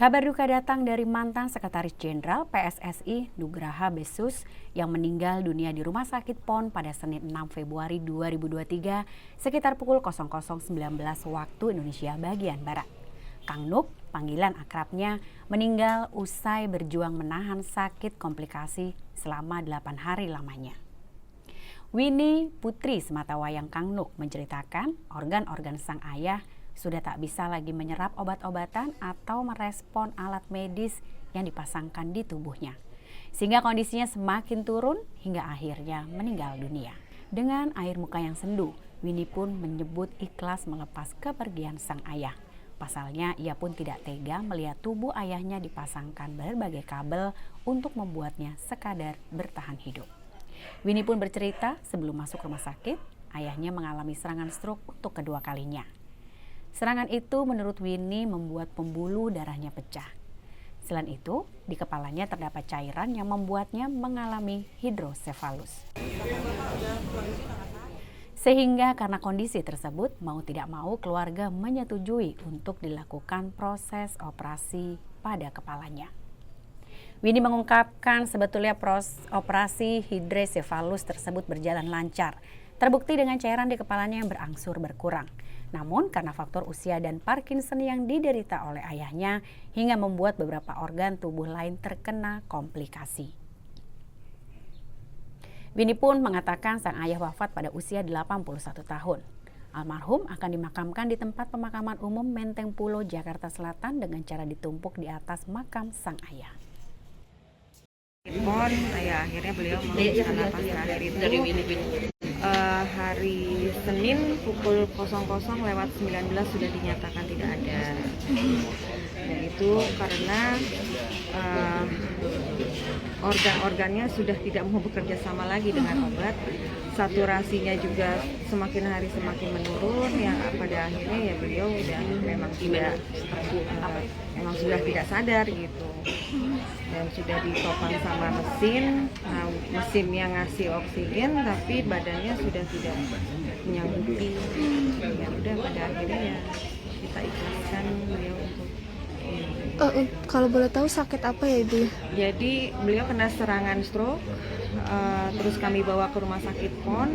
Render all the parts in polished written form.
Kabar duka datang dari mantan Sekretaris Jenderal PSSI Nugraha Besus yang meninggal dunia di Rumah Sakit PON pada Senin 6 Februari 2023 sekitar pukul 00.19 waktu Indonesia bagian Barat. Kang Nuk, panggilan akrabnya, meninggal usai berjuang menahan sakit komplikasi selama 8 hari lamanya. Winnie, putri sematawayang Kang Nuk, menceritakan organ-organ sang ayah sudah tak bisa lagi menyerap obat-obatan atau merespon alat medis yang dipasangkan di tubuhnya. Sehingga kondisinya semakin turun hingga akhirnya meninggal dunia. Dengan air muka yang sendu, Winnie pun menyebut ikhlas melepas kepergian sang ayah. Pasalnya, ia pun tidak tega melihat tubuh ayahnya dipasangkan berbagai kabel untuk membuatnya sekadar bertahan hidup. Winnie pun bercerita sebelum masuk rumah sakit, ayahnya mengalami serangan stroke untuk kedua kalinya. Serangan itu menurut Winnie membuat pembuluh darahnya pecah. Selain itu, di kepalanya terdapat cairan yang membuatnya mengalami hidrosefalus. Sehingga karena kondisi tersebut, mau tidak mau keluarga menyetujui untuk dilakukan proses operasi pada kepalanya. Winnie mengungkapkan sebetulnya operasi hidrosefalus tersebut berjalan lancar. Terbukti dengan cairan di kepalanya yang berangsur berkurang. Namun karena faktor usia dan Parkinson yang diderita oleh ayahnya hingga membuat beberapa organ tubuh lain terkena komplikasi. Winnie pun mengatakan sang ayah wafat pada usia 81 tahun. Almarhum akan dimakamkan di tempat pemakaman umum Menteng Pulo, Jakarta Selatan dengan cara ditumpuk di atas makam sang ayah. Akhirnya beliau memutuskan napas terakhir itu hari Senin pukul 00.19 sudah dinyatakan tidak ada. Dan itu karena organ-organnya sudah tidak mau bekerja sama lagi dengan obat. Saturasinya juga semakin hari semakin menurun, yang pada akhirnya ya beliau memang sudah tidak sadar gitu. Dan sudah ditopang sama mesin yang ngasih oksigen, tapi badannya sudah tidak menyanggupi. Ya udah, pada akhirnya ya kita ikhlaskan beliau untuk kalau boleh tahu sakit apa ya Ibu? Jadi beliau kena serangan stroke, terus kami bawa ke rumah sakit PON.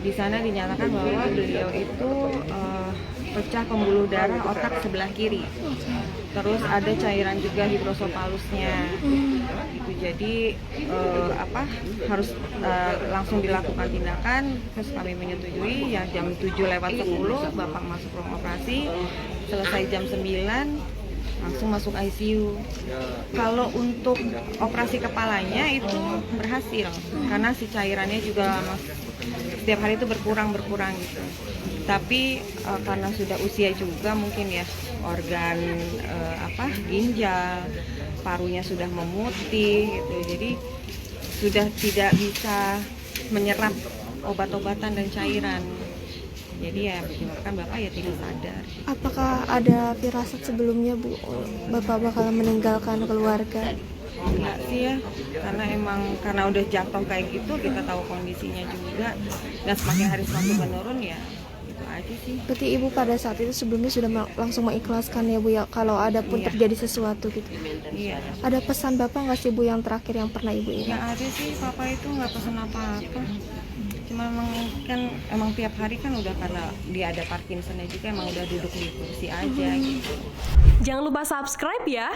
Di sana dinyatakan bahwa beliau itu pecah pembuluh darah otak sebelah kiri. Terus ada cairan juga hidrosofalusnya. Itu jadi harus langsung dilakukan tindakan. Terus kami menyetujui ya jam 7:10 Bapak masuk ruang operasi. Selesai jam 9 langsung masuk ICU. Kalau untuk operasi kepalanya itu berhasil karena si cairannya juga setiap hari itu berkurang gitu. Tapi karena sudah usia juga mungkin ya organ ginjal, parunya sudah memutih gitu. Jadi sudah tidak bisa menyerap obat-obatan dan cairan. Jadi ya menyebabkan Bapak ya tidak sadar. Apakah ada firasat sebelumnya Bu, Bapak bakal meninggalkan keluarga? Enggak sih ya, karena udah jatuh kayak gitu, kita tahu kondisinya juga, dan semakin hari semakin menurun ya, itu aja sih. Berarti Ibu pada saat itu sebelumnya sudah langsung mengikhlaskan ya Bu ya, kalau ada pun terjadi sesuatu gitu. Iya. Ada pesan Bapak nggak sih Bu yang terakhir yang pernah Ibu ingat? Nggak ada sih, Papa itu nggak pesan apa-apa. Cuma emang tiap hari kan udah karena dia ada Parkinsonnya juga emang udah duduk di kursi aja gitu. Jangan lupa subscribe ya.